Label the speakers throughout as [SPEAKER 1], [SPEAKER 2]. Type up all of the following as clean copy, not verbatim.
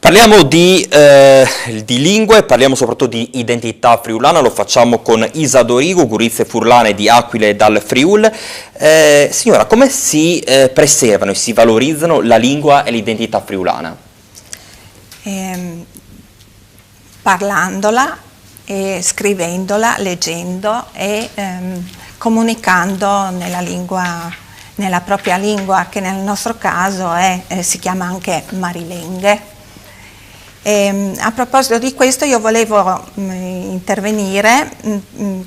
[SPEAKER 1] Parliamo di lingue, parliamo soprattutto di identità friulana, lo facciamo con Isa Dorigo, Gurizze Furlane di Aquile dal Friul. Signora, come si preservano e si valorizzano la lingua e l'identità friulana?
[SPEAKER 2] Parlandola, scrivendola, leggendo e comunicando nella propria lingua, che nel nostro caso si chiama anche Marilenghe. A proposito di questo io volevo intervenire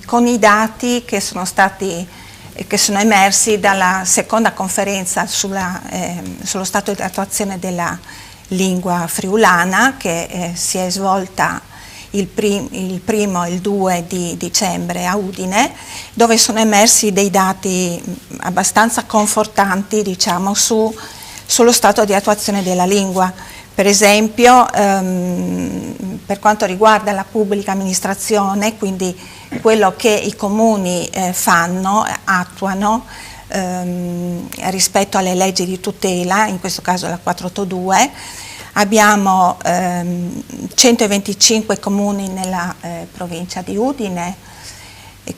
[SPEAKER 2] con i dati che sono emersi dalla seconda conferenza sullo stato di attuazione della lingua friulana che si è svolta il primo e il 2 di dicembre a Udine, dove sono emersi dei dati abbastanza confortanti, diciamo, sullo stato di attuazione della lingua. Per esempio, per quanto riguarda la pubblica amministrazione, quindi quello che i comuni attuano rispetto alle leggi di tutela, in questo caso la 482, abbiamo 125 comuni nella provincia di Udine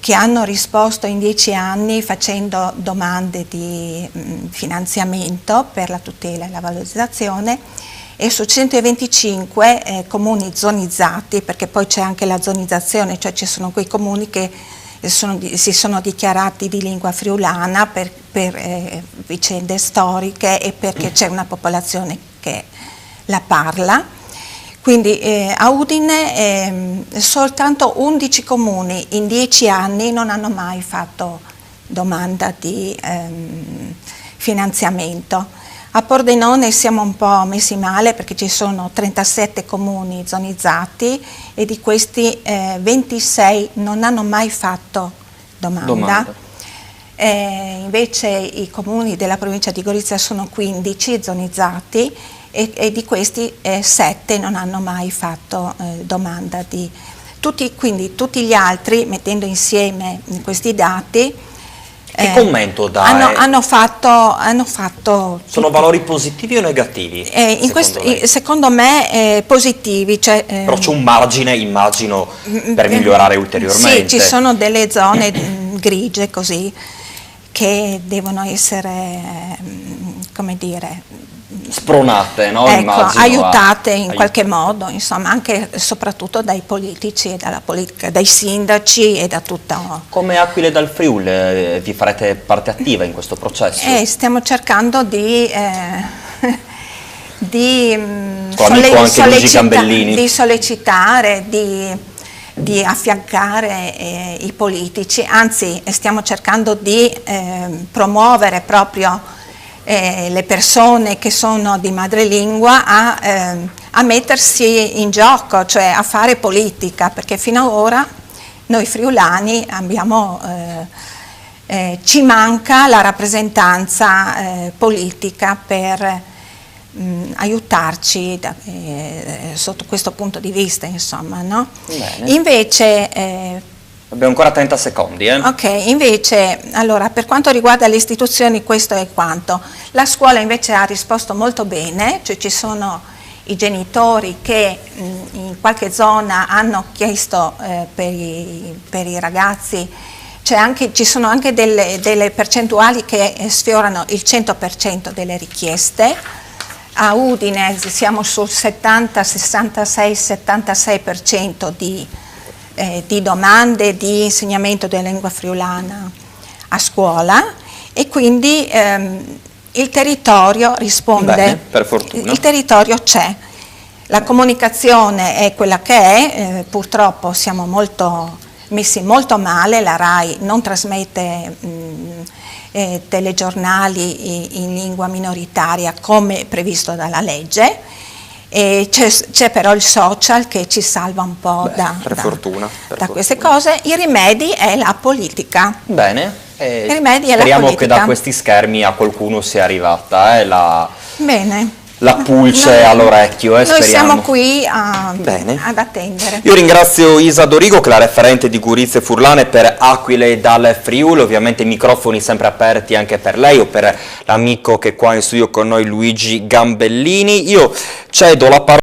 [SPEAKER 2] che hanno risposto in 10 anni facendo domande di finanziamento per la tutela e la valorizzazione, e su 125 comuni zonizzati, perché poi c'è anche la zonizzazione, cioè ci sono quei comuni che si sono dichiarati di lingua friulana per vicende storiche e perché c'è una popolazione che la parla. Quindi a Udine soltanto 11 comuni in 10 anni non hanno mai fatto domanda di finanziamento. A Pordenone siamo un po' messi male perché ci sono 37 comuni zonizzati e di questi 26 non hanno mai fatto domanda. Invece i comuni della provincia di Gorizia sono 15 zonizzati e di questi 7 non hanno mai fatto domanda di... Quindi tutti gli altri, mettendo insieme questi dati,
[SPEAKER 1] che commento dà?
[SPEAKER 2] Hanno fatto
[SPEAKER 1] sono valori positivi o negativi?
[SPEAKER 2] Secondo me positivi. Cioè,
[SPEAKER 1] però c'è un margine, immagino, per migliorare ulteriormente.
[SPEAKER 2] Sì, ci sono delle zone grigie così che devono essere, come dire,
[SPEAKER 1] spronate, no?
[SPEAKER 2] Ecco,
[SPEAKER 1] immagino,
[SPEAKER 2] aiutate in qualche modo, insomma, anche e soprattutto dai politici e dalla politica, dai sindaci e da tutta...
[SPEAKER 1] Come Aquile dal Friul vi farete parte attiva in questo processo?
[SPEAKER 2] Stiamo cercando di sollecitare, di affiancare i politici, anzi stiamo cercando di promuovere proprio le persone che sono di madrelingua a mettersi in gioco, cioè a fare politica, perché fino ad ora noi friulani ci manca la rappresentanza politica per aiutarci sotto questo punto di vista, insomma, no?
[SPEAKER 1] Bene.
[SPEAKER 2] Invece
[SPEAKER 1] abbiamo ancora 30 secondi.
[SPEAKER 2] Ok, invece, allora, per quanto riguarda le istituzioni questo è quanto. La scuola invece ha risposto molto bene, cioè ci sono i genitori che in qualche zona hanno chiesto per i ragazzi, ci sono anche delle percentuali che sfiorano il 100% delle richieste. A Udine siamo sul 70, 66, 76% di domande di insegnamento della lingua friulana a scuola, e quindi il territorio risponde.
[SPEAKER 1] Bene, per fortuna.
[SPEAKER 2] Il territorio c'è, la comunicazione è quella che è, purtroppo siamo messi molto male, la RAI non trasmette telegiornali in lingua minoritaria come previsto dalla legge. C'è però il social che ci salva un po' da queste cose. I rimedi è la politica.
[SPEAKER 1] Bene,
[SPEAKER 2] speriamo
[SPEAKER 1] che da questi schermi a qualcuno sia arrivata
[SPEAKER 2] Bene.
[SPEAKER 1] la pulce all'orecchio.
[SPEAKER 2] Noi siamo qui ad attendere.
[SPEAKER 1] Io ringrazio Isa Dorigo, che è la referente di Gurizze Furlane per Aquile dal Friuli. Ovviamente i microfoni sempre aperti anche per lei o per l'amico che è qua in studio con noi, Luigi Gambellini. Io cedo la parola